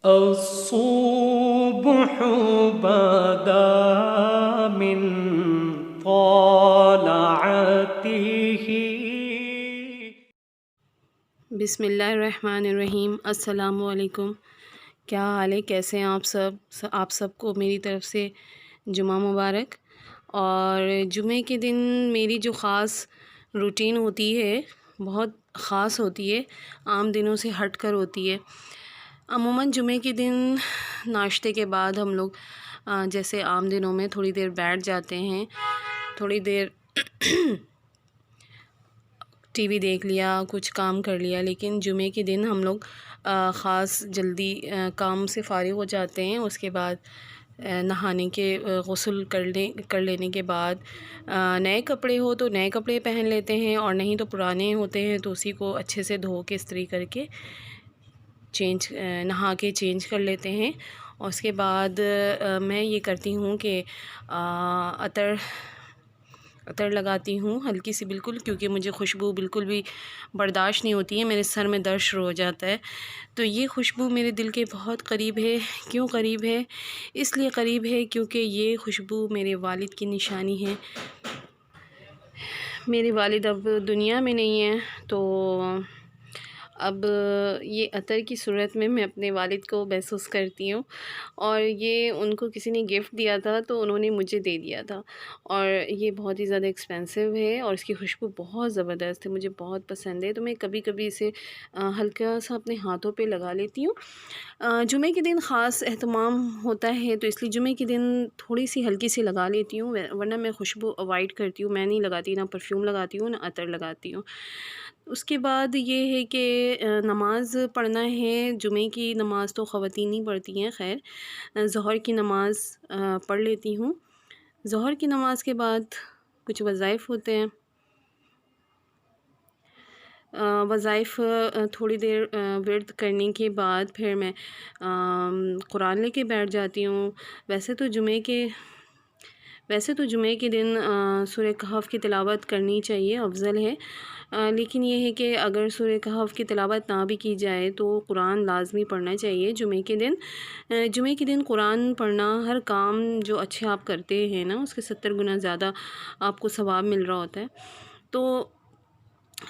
الصبح بدا من طلعته. بسم اللہ الرحمن الرحیم۔ السلام علیکم۔ کیا حال ہے؟ کیسے ہیں آپ آپ سب کو میری طرف سے جمعہ مبارک۔ اور جمعے کے دن میری جو خاص روٹین ہوتی ہے بہت خاص ہوتی ہے، عام دنوں سے ہٹ کر ہوتی ہے۔ عموماً جمعے کے دن ناشتے کے بعد ہم لوگ جیسے عام دنوں میں تھوڑی دیر بیٹھ جاتے ہیں، تھوڑی دیر ٹی وی دیکھ لیا، کچھ کام کر لیا، لیکن جمعے کے دن ہم لوگ خاص جلدی کام سے فارغ ہو جاتے ہیں۔ اس کے بعد نہانے کے غسل کر لینے کے بعد نئے کپڑے ہو تو نئے کپڑے پہن لیتے ہیں، اور نہیں تو پرانے ہوتے ہیں تو اسی کو اچھے سے دھو کے استری کر کے نہا کے چینج کر لیتے ہیں۔ اور اس کے بعد میں یہ کرتی ہوں کہ عطر لگاتی ہوں ہلکی سی بالکل، کیونکہ مجھے خوشبو بالکل بھی برداشت نہیں ہوتی ہے، میرے سر میں درد شروع ہو جاتا ہے۔ تو یہ خوشبو میرے دل کے بہت قریب ہے۔ کیوں قریب ہے؟ اس لیے قریب ہے کیونکہ یہ خوشبو میرے والد کی نشانی ہے۔ میرے والد اب دنیا میں نہیں ہیں، تو اب یہ عطر کی صورت میں اپنے والد کو محسوس کرتی ہوں، اور یہ ان کو کسی نے گفٹ دیا تھا تو انہوں نے مجھے دے دیا تھا، اور یہ بہت ہی زیادہ ایکسپینسو ہے اور اس کی خوشبو بہت زبردست ہے، مجھے بہت پسند ہے۔ تو میں کبھی کبھی اسے ہلکا سا اپنے ہاتھوں پہ لگا لیتی ہوں۔ جمعے کے دن خاص اہتمام ہوتا ہے تو اس لیے جمعے کے دن تھوڑی سی ہلکی سی لگا لیتی ہوں، ورنہ میں خوشبو اوائڈ کرتی ہوں، میں نہیں لگاتی، نہ پرفیوم لگاتی ہوں نہ عطر لگاتی ہوں۔ اس کے بعد یہ ہے کہ نماز پڑھنا ہے۔ جمعے کی نماز تو خواتین ہی پڑھتی ہیں، خیر ظہر کی نماز پڑھ لیتی ہوں۔ ظہر کی نماز کے بعد کچھ وظائف ہوتے ہیں، وظائف تھوڑی دیر ورد کرنے کے بعد پھر میں قرآن لے کے بیٹھ جاتی ہوں۔ ویسے تو جمعے کے دن سورہ کہف کی تلاوت کرنی چاہیے، افضل ہے، لیکن یہ ہے کہ اگر سورہ کہف کی تلاوت نہ بھی کی جائے تو قرآن لازمی پڑھنا چاہیے جمعے کے دن۔ جمعے کے دن قرآن پڑھنا، ہر کام جو اچھے آپ کرتے ہیں نا اس کے 70 گنا زیادہ آپ کو ثواب مل رہا ہوتا ہے۔ تو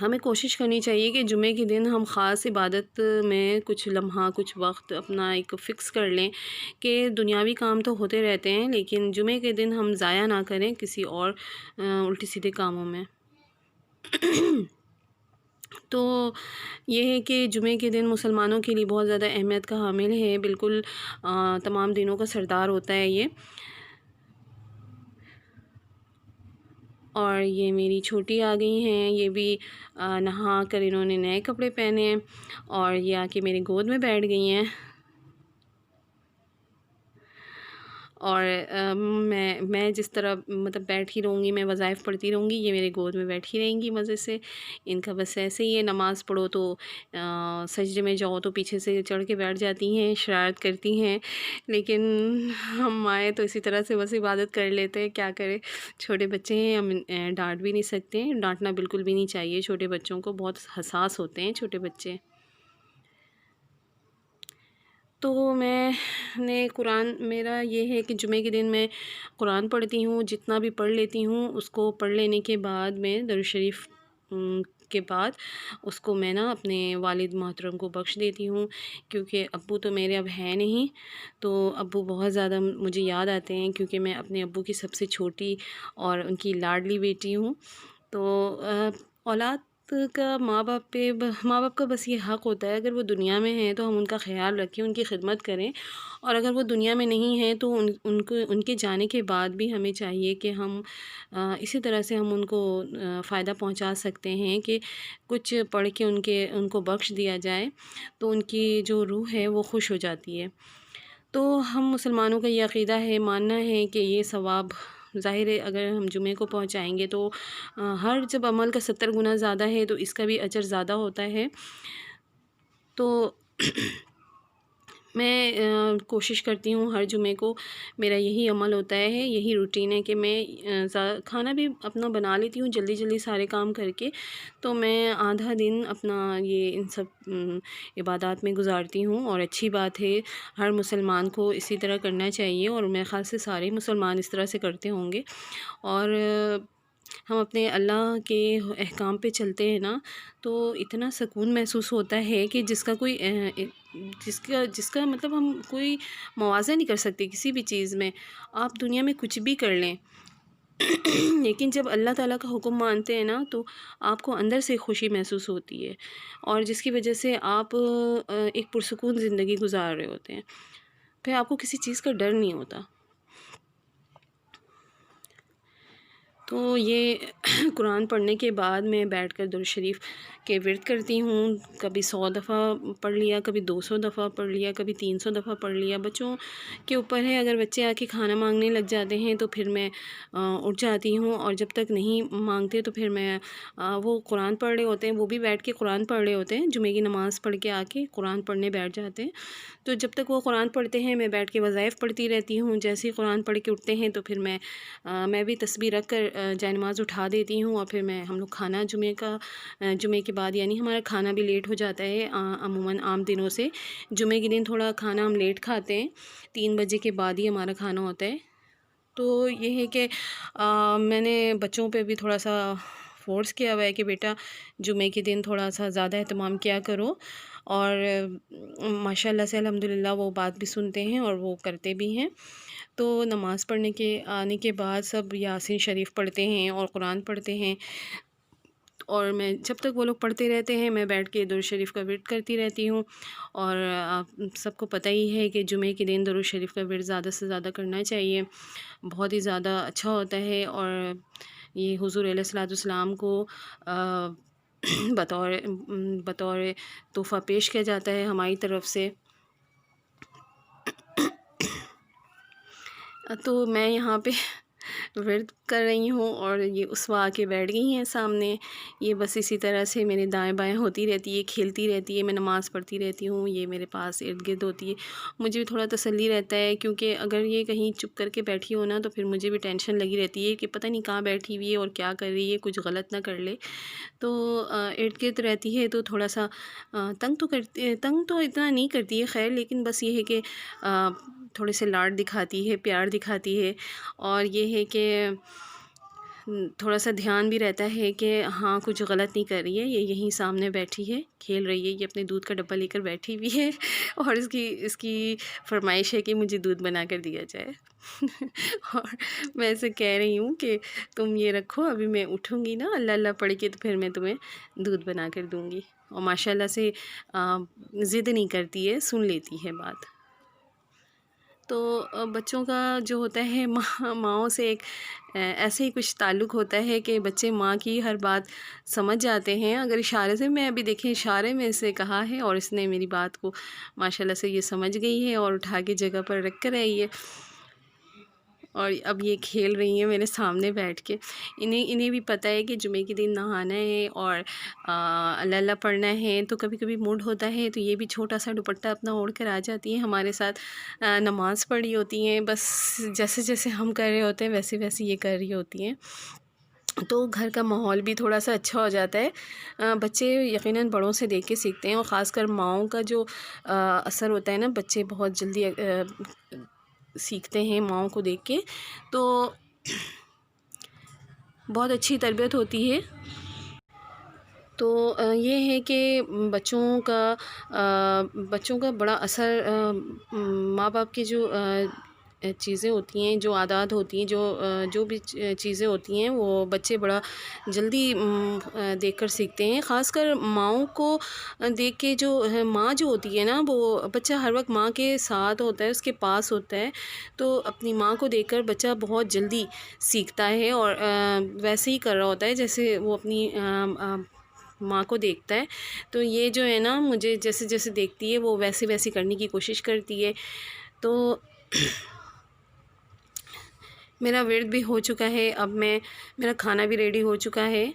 ہمیں کوشش کرنی چاہیے کہ جمعے کے دن ہم خاص عبادت میں کچھ لمحہ، کچھ وقت اپنا ایک فکس کر لیں کہ دنیاوی کام تو ہوتے رہتے ہیں لیکن جمعے کے دن ہم ضائع نہ کریں کسی اور الٹی سیدھے کاموں میں۔ تو یہ ہے کہ جمعے کے دن مسلمانوں کے لیے بہت زیادہ اہمیت کا حامل ہے، بالکل تمام دنوں کا سردار ہوتا ہے یہ۔ اور یہ میری چھوٹی آ گئی ہیں، یہ بھی نہا کر انہوں نے نئے کپڑے پہنے ہیں اور یہ آ کے میرے گود میں بیٹھ گئی ہیں، اور میں جس طرح مطلب بیٹھی رہوں گی، میں وظائف پڑھتی رہوں گی، یہ میرے گود میں بیٹھی رہیں گی مزے سے۔ ان کا بس ایسے ہی ہے، نماز پڑھو تو سجدے میں جاؤ تو پیچھے سے چڑھ کے بیٹھ جاتی ہیں، شرارت کرتی ہیں، لیکن ہم آئے تو اسی طرح سے بس عبادت کر لیتے ہیں، کیا کریں، چھوٹے بچے ہیں، ہم ڈانٹ بھی نہیں سکتے، ڈانٹنا بالکل بھی نہیں چاہیے چھوٹے بچوں کو، بہت حساس ہوتے ہیں چھوٹے بچے۔ تو میرا یہ ہے کہ جمعے کے دن میں قرآن پڑھتی ہوں، جتنا بھی پڑھ لیتی ہوں اس کو پڑھ لینے کے بعد میں درود شریف کے بعد اس کو میں نا اپنے والد محترم کو بخش دیتی ہوں، کیونکہ ابو تو میرے اب ہیں نہیں، تو ابو بہت زیادہ مجھے یاد آتے ہیں، کیونکہ میں اپنے ابو کی سب سے چھوٹی اور ان کی لاڈلی بیٹی ہوں۔ تو اولاد کا ماں باپ کا بس یہ حق ہوتا ہے، اگر وہ دنیا میں ہیں تو ہم ان کا خیال رکھیں، ان کی خدمت کریں، اور اگر وہ دنیا میں نہیں ہیں تو ان کے جانے کے بعد بھی ہمیں چاہیے کہ ہم اسی طرح سے ہم ان کو فائدہ پہنچا سکتے ہیں کہ کچھ پڑھ کے ان کو بخش دیا جائے تو ان کی جو روح ہے وہ خوش ہو جاتی ہے۔ تو ہم مسلمانوں کا یہ عقیدہ ہے، ماننا ہے کہ یہ ثواب ظاہر ہے اگر ہم جمعے کو پہنچائیں گے تو ہر جب عمل کا 70 گنا زیادہ ہے تو اس کا بھی اجر زیادہ ہوتا ہے۔ تو میں کوشش کرتی ہوں ہر جمعے کو، میرا یہی عمل ہوتا ہے، یہی روٹین ہے کہ میں کھانا بھی اپنا بنا لیتی ہوں جلدی جلدی سارے کام کر کے، تو میں آدھا دن اپنا یہ ان سب عبادات میں گزارتی ہوں، اور اچھی بات ہے، ہر مسلمان کو اسی طرح کرنا چاہیے، اور میرے خیال سے سارے مسلمان اس طرح سے کرتے ہوں گے۔ اور ہم اپنے اللہ کے احکام پہ چلتے ہیں نا، تو اتنا سکون محسوس ہوتا ہے کہ جس کا مطلب ہم کوئی موازنہ نہیں کر سکتے کسی بھی چیز میں۔ آپ دنیا میں کچھ بھی کر لیں لیکن جب اللہ تعالیٰ کا حکم مانتے ہیں نا، تو آپ کو اندر سے خوشی محسوس ہوتی ہے، اور جس کی وجہ سے آپ ایک پرسکون زندگی گزار رہے ہوتے ہیں، پھر آپ کو کسی چیز کا ڈر نہیں ہوتا۔ تو یہ قرآن پڑھنے کے بعد میں بیٹھ کر درود شریف کے ورد کرتی ہوں، کبھی 100 دفعہ پڑھ لیا، کبھی 200 دفعہ پڑھ لیا، کبھی 300 دفعہ پڑھ لیا، بچوں کے اوپر ہے، اگر بچے آ کے کھانا مانگنے لگ جاتے ہیں تو پھر میں اٹھ جاتی ہوں، اور جب تک نہیں مانگتے تو پھر میں وہ قرآن پڑھ رہے ہوتے ہیں، وہ بھی بیٹھ کے قرآن پڑھ رہے ہوتے ہیں، جمعے کی نماز پڑھ کے آ کے قرآن پڑھنے بیٹھ جاتے ہیں، تو جب تک وہ قرآن پڑھتے ہیں میں بیٹھ کے وظائف پڑھتی رہتی ہوں، جیسے ہی قرآن پڑھ کے اٹھتے ہیں تو پھر میں بھی تسبیح رکھ کر جائے نماز اٹھا دیتی ہوں، اور پھر ہم لوگ کھانا جمعے کے بعد، یعنی ہمارا کھانا بھی لیٹ ہو جاتا ہے عموماً عام دنوں سے، جمعے کے دن تھوڑا کھانا ہم لیٹ کھاتے ہیں، 3 بجے کے بعد ہی ہمارا کھانا ہوتا ہے۔ تو یہ ہے کہ میں نے بچوں پہ بھی تھوڑا سا فورس کیا ہوا ہے کہ بیٹا جمعے کے دن تھوڑا سا زیادہ اہتمام کیا کرو، اور ماشاء اللہ سے الحمدللہ وہ بات بھی سنتے ہیں اور وہ کرتے بھی ہیں۔ تو نماز پڑھنے کے آنے کے بعد سب یاسین شریف پڑھتے ہیں اور قرآن پڑھتے ہیں، اور میں جب تک وہ لوگ پڑھتے رہتے ہیں میں بیٹھ کے درود شریف کا ورد کرتی رہتی ہوں، اور آپ سب کو پتہ ہی ہے کہ جمعے کے دن درود شریف کا ورد زیادہ سے زیادہ کرنا چاہیے، بہت ہی زیادہ اچھا ہوتا ہے، اور یہ حضور علیہ الصلوۃ والسلام کو بطور تحفہ پیش کیا جاتا ہے ہماری طرف سے۔ تو میں یہاں پہ ورد کر رہی ہوں، اور یہ اسوا آ کے بیٹھ گئی ہیں سامنے، یہ بس اسی طرح سے میرے دائیں بائیں ہوتی رہتی ہے، کھیلتی رہتی ہے، میں نماز پڑھتی رہتی ہوں، یہ میرے پاس ارد گرد ہوتی ہے، مجھے بھی تھوڑا تسلی رہتا ہے، کیونکہ اگر یہ کہیں چپ کر کے بیٹھی ہو نا تو پھر مجھے بھی ٹینشن لگی رہتی ہے کہ پتہ نہیں کہاں بیٹھی ہوئی ہے اور کیا کر رہی ہے، کچھ غلط نہ کر لے، تو ارد گرد رہتی ہے تو تھوڑا سا تنگ تو اتنا نہیں کرتی ہے خیر، لیکن بس یہ ہے کہ تھوڑے سے لاڈ دکھاتی ہے، پیار دکھاتی ہے، اور یہ ہے کہ تھوڑا سا دھیان بھی رہتا ہے کہ ہاں کچھ غلط نہیں کر رہی ہے، یہ یہیں سامنے بیٹھی ہے، کھیل رہی ہے، یہ اپنے دودھ کا ڈبہ لے کر بیٹھی ہوئی ہے، اور اس کی فرمائش ہے کہ مجھے دودھ بنا کر دیا جائے اور میں اسے کہہ رہی ہوں کہ تم یہ رکھو، ابھی میں اٹھوں گی نا اللہ اللہ پڑھ کے تو پھر میں تمہیں دودھ بنا کر دوں گی، اور ماشاء اللہ سے ضد نہیں کرتی ہے، سن لیتی ہے بات۔ تو بچوں کا جو ہوتا ہے ماؤں سے ایک ایسے ہی کچھ تعلق ہوتا ہے کہ بچے ماں کی ہر بات سمجھ جاتے ہیں، اگر اشارے سے، میں ابھی دیکھیں اشارے میں اسے کہا ہے اور اس نے میری بات کو ماشاءاللہ سے یہ سمجھ گئی ہے اور اٹھا کے جگہ پر رکھ کر آئی ہے، اور اب یہ کھیل رہی ہیں میرے سامنے بیٹھ کے، انہیں بھی پتہ ہے کہ جمعے کے دن نہانا ہے اور اللہ اللہ پڑھنا ہے، تو کبھی کبھی موڈ ہوتا ہے تو یہ بھی چھوٹا سا دوپٹہ اپنا اوڑھ کر آ جاتی ہیں ہمارے ساتھ، نماز پڑھی ہوتی ہیں، بس جیسے جیسے ہم کر رہے ہوتے ہیں ویسے ویسے یہ کر رہی ہوتی ہیں، تو گھر کا ماحول بھی تھوڑا سا اچھا ہو جاتا ہے۔ بچے یقیناً بڑوں سے دیکھ کے سیکھتے ہیں، اور خاص کر ماؤں کا جو اثر ہوتا ہے نا، بچے بہت جلدی سیکھتے ہیں ماؤں کو دیکھ کے، تو بہت اچھی تربیت ہوتی ہے۔ تو یہ ہے کہ بچوں کا بڑا اثر ماں باپ کی جو چیزیں ہوتی ہیں، جو عادات ہوتی ہیں، جو بھی چیزیں ہوتی ہیں وہ بچے بڑا جلدی دیکھ کر سیکھتے ہیں، خاص کر ماؤں کو دیکھ کے، جو ماں جو ہوتی ہے نا، وہ بچہ ہر وقت ماں کے ساتھ ہوتا ہے، اس کے پاس ہوتا ہے، تو اپنی ماں کو دیکھ کر بچہ بہت جلدی سیکھتا ہے، اور ویسے ہی کر رہا ہوتا ہے جیسے وہ اپنی ماں کو دیکھتا ہے، تو یہ جو ہے نا، مجھے جیسے جیسے دیکھتی ہے وہ ویسے ویسے کرنے کی کوشش کرتی ہے۔ تو میرا ورد بھی ہو چکا ہے، اب میرا کھانا بھی ریڈی ہو چکا ہے۔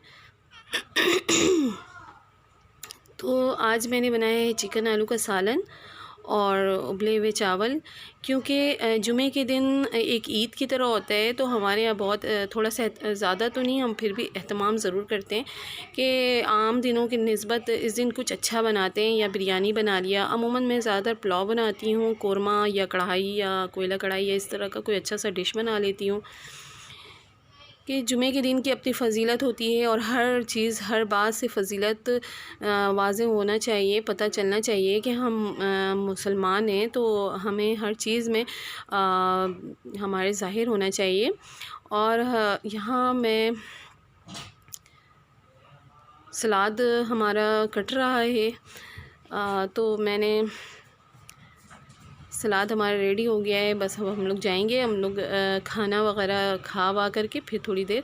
تو آج میں نے بنایا ہے چکن آلو کا سالن، اور ابلے ہوئے چاول، کیونکہ جمعے کے دن ایک عید کی طرح ہوتا ہے، تو ہمارے یہاں بہت تھوڑا سا زیادہ تو نہیں، ہم پھر بھی اہتمام ضرور کرتے ہیں کہ عام دنوں کی نسبت اس دن کچھ اچھا بناتے ہیں، یا بریانی بنا لیا۔ عموماً میں زیادہ پلاؤ بناتی ہوں، قورمہ یا کڑھائی یا کوئلہ کڑھائی یا اس طرح کا کوئی اچھا سا ڈش بنا لیتی ہوں، کہ جمعے کے دن کی اپنی فضیلت ہوتی ہے، اور ہر چیز ہر بات سے فضیلت واضح ہونا چاہیے، پتہ چلنا چاہیے کہ ہم مسلمان ہیں، تو ہمیں ہر چیز میں ہمارے ظاہر ہونا چاہیے۔ اور یہاں میں سلاد ہمارا کٹ رہا ہے، تو میں نے سلاد ہمارا ریڈی ہو گیا ہے، بس اب ہم لوگ جائیں گے، ہم لوگ کھانا وغیرہ کھا وا کر کے پھر تھوڑی دیر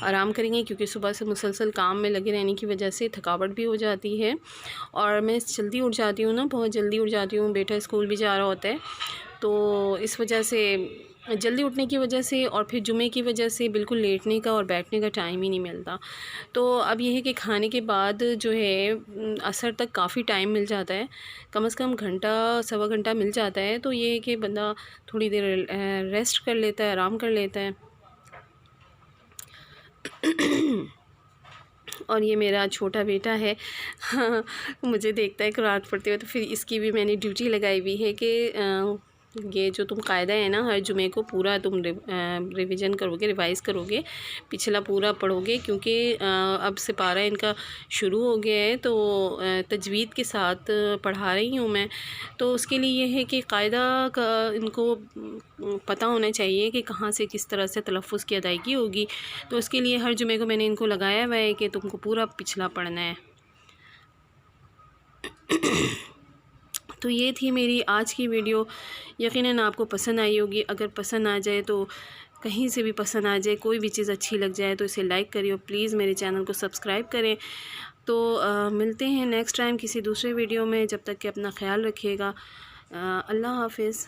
آرام کریں گے، کیونکہ صبح سے مسلسل کام میں لگے رہنے کی وجہ سے تھکاوٹ بھی ہو جاتی ہے، اور میں جلدی اٹھ جاتی ہوں نا، بہت جلدی اٹھ جاتی ہوں، بیٹا اسکول بھی جا رہا ہوتا ہے، تو اس وجہ سے جلدی اٹھنے کی وجہ سے اور پھر جمعے کی وجہ سے بالکل لیٹنے کا اور بیٹھنے کا ٹائم ہی نہیں ملتا۔ تو اب یہ ہے کہ کھانے کے بعد جو ہے عصر تک کافی ٹائم مل جاتا ہے، کم از کم گھنٹہ سوا گھنٹہ مل جاتا ہے، تو یہ ہے کہ بندہ تھوڑی دیر ریسٹ کر لیتا ہے، آرام کر لیتا ہے۔ اور یہ میرا چھوٹا بیٹا ہے، مجھے دیکھتا ہے قرآن پڑھتے ہوئے، تو پھر اس کی بھی میں نے ڈیوٹی لگائی ہوئی ہے کہ یہ جو تم قاعدہ ہے نا، ہر جمعے کو پورا تم ریویژن کرو گے، ریوائز کرو گے، پچھلا پورا پڑھو گے، کیونکہ اب سپارہ ان کا شروع ہو گیا ہے، تو تجوید کے ساتھ پڑھا رہی ہوں میں، تو اس کے لیے یہ ہے کہ قاعدہ کا ان کو پتہ ہونا چاہیے کہ کہاں سے کس طرح سے تلفظ کی ادائیگی ہوگی، تو اس کے لیے ہر جمعے کو میں نے ان کو لگایا ہوا ہے کہ تم کو پورا پچھلا پڑھنا ہے۔ تو یہ تھی میری آج کی ویڈیو، یقیناً آپ کو پسند آئی ہوگی۔ اگر پسند آ جائے تو کہیں سے بھی پسند آ جائے، کوئی بھی چیز اچھی لگ جائے تو اسے لائک کریے، پلیز میرے چینل کو سبسکرائب کریں۔ تو ملتے ہیں نیکسٹ ٹائم کسی دوسرے ویڈیو میں، جب تک کہ اپنا خیال رکھیے گا۔ اللہ حافظ۔